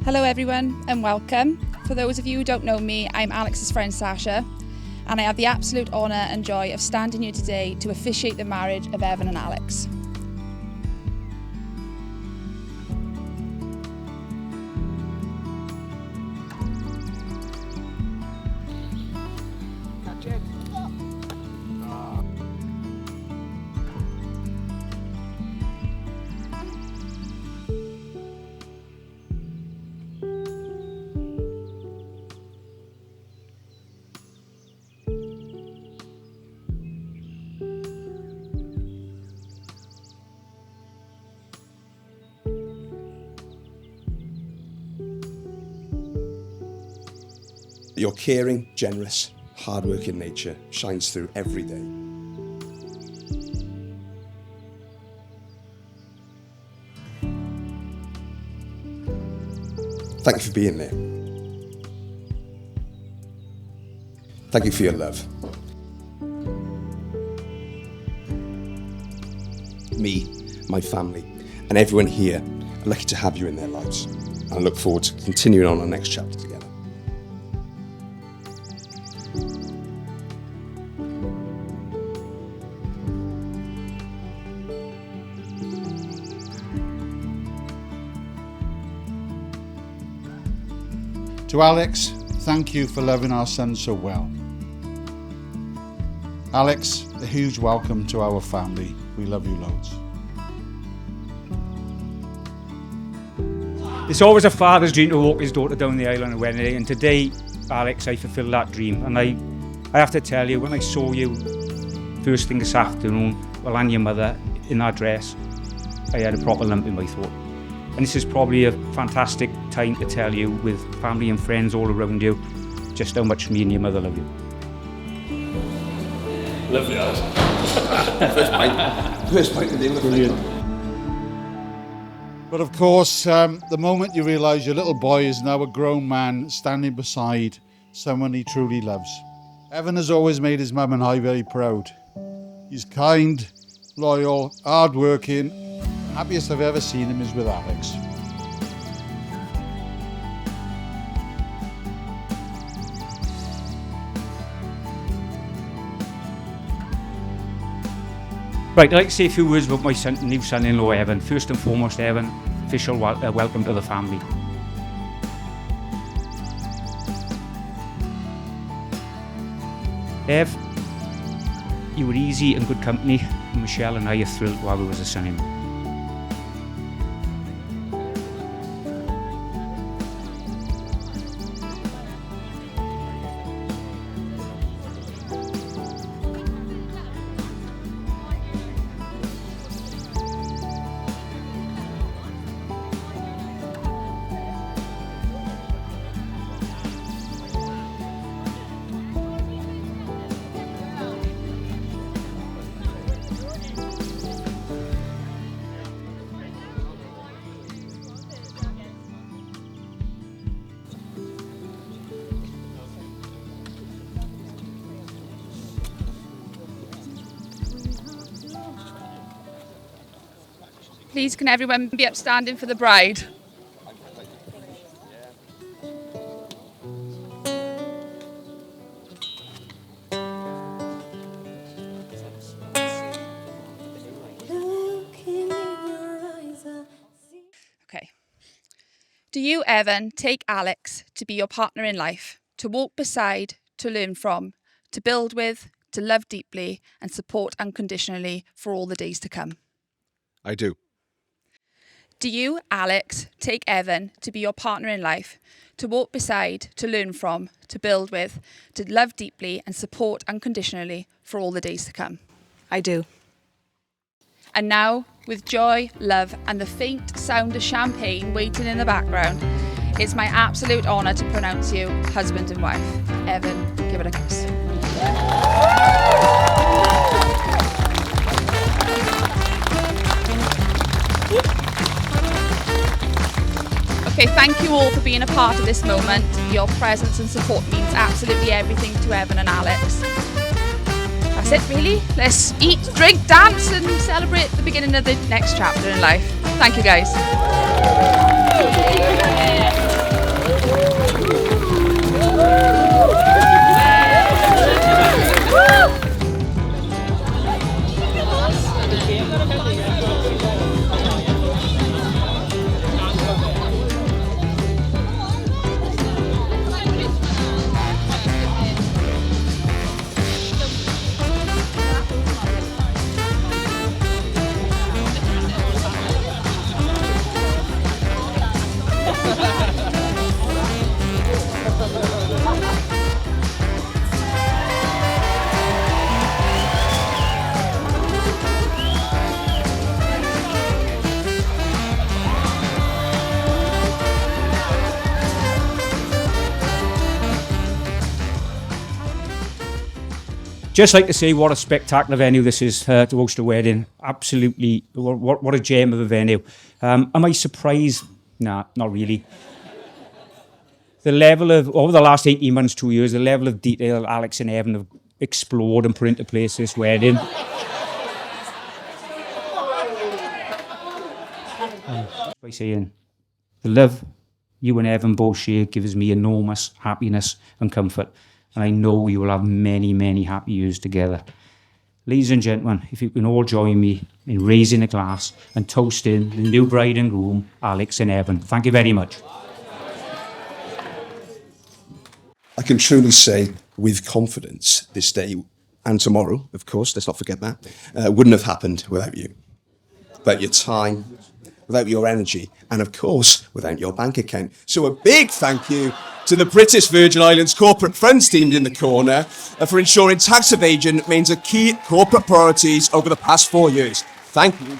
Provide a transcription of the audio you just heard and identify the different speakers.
Speaker 1: Hello everyone and welcome. For those of you who don't know me, I'm Alex's friend Sasha, and I have the absolute honour and joy of standing here today to officiate the marriage of Evan and Alex.
Speaker 2: Your caring, generous, hard-working nature shines through every day. Thank you for being there. Thank you for your love. Me, my family, and everyone here are lucky to have you in their lives. And I look forward to continuing on our next chapter together.
Speaker 3: To Alex, thank you for loving our son so well. Alex, a huge welcome to our family. We love you loads.
Speaker 4: It's always a father's dream to walk his daughter down the aisle on a wedding day, and today, Alex, I fulfilled that dream. And I have to tell you, when I saw you first thing this afternoon, and your mother in that dress, I had a proper lump in my throat. And this is probably a fantastic time to tell you, with family and friends all around you, just how much me and your mother love you.
Speaker 2: Lovely, Alex. First pint of the day. Brilliant.
Speaker 3: But of course, the moment you realise your little boy is now a grown man standing beside someone he truly loves. Evan has always made his mum and I very proud. He's kind, loyal, hard-working. Happiest I've ever seen him is with Alex.
Speaker 4: Right, I'd like to say a few words about my new son-in-law, Evan. First and foremost, Evan, official welcome to the family. Ev, you were easy and good company. Michelle and I are thrilled to have you as a son-in-law.
Speaker 1: Please can everyone be upstanding for the bride? Okay. Do you, Evan, take Alex to be your partner in life, to walk beside, to learn from, to build with, to love deeply and support unconditionally for all the days to come?
Speaker 2: I do.
Speaker 1: Do you, Alex, take Evan to be your partner in life, to walk beside, to learn from, to build with, to love deeply and support unconditionally for all the days to come?
Speaker 5: I do.
Speaker 1: And now, with joy, love and the faint sound of champagne waiting in the background, it's my absolute honour to pronounce you husband and wife. Evan, give it a kiss. Okay, thank you all for being a part of this moment. Your presence and support means absolutely everything to Evan and Alex. That's it really. Let's eat, drink, dance and celebrate the beginning of the next chapter in life. Thank you guys.
Speaker 4: Just like to say what a spectacular venue this is to host a wedding. Absolutely, what a gem of a venue. Am I surprised? Nah, not really. The level of, over the last 18 months, 2 years, the level of detail Alex and Evan have explored and put into place this wedding. By saying, the love you and Evan both share gives me enormous happiness and comfort. And I know you will have many, many happy years together. Ladies and gentlemen, if you can all join me in raising a glass and toasting the new bride and groom, Alex and Evan. Thank you very much.
Speaker 2: I can truly say with confidence this day and tomorrow, of course, let's not forget that, wouldn't have happened without you. Without your time, without your energy, and of course, without your bank account. So a big thank you to the British Virgin Islands corporate friends team in the corner for ensuring tax evasion remains a key corporate priorities over the past 4 years. Thank you.